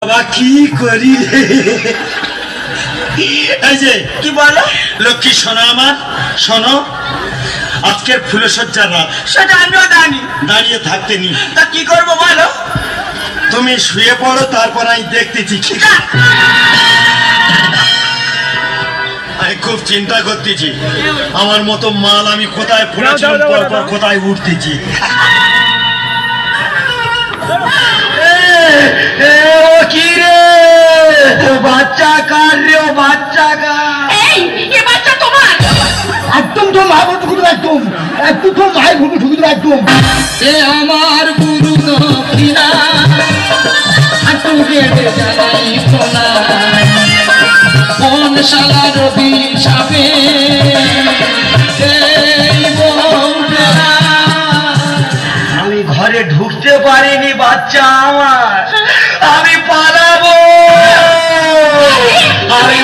বাবা কি করি এই যে কি বলো লক্ষ্মী শোনো আমার শোনো আজকের ফুলসজ্জার রাত সেটা আমিও জানি দাঁড়িয়ে থাকতে নি তা কি করবো বলো তুমি শুয়ে পড়ো তারপর আমি দেখতেছি ঠিক আমি খুব চিন্তা করতেছি আমার মতো মাল আমি কোথায় ফুলেছিলাম পরপর কোথায় উঠতেছি কি রে বাচ্চা কার রে বাচ্চা কার এ বাচ্চা তোমার একদম তো মা বলতে শুধু একদম একটু তো মায়ের ভুল শুধু একদম এ আমার গুরু দক্ষিণা হাঁটু গেড়ে জানাই প্রণাম কোন শালার অভিশাপে এই বউটা আমি ঘরে ঢুকতে পারিনি বাচ্চা আমার আমি পালাবো আমি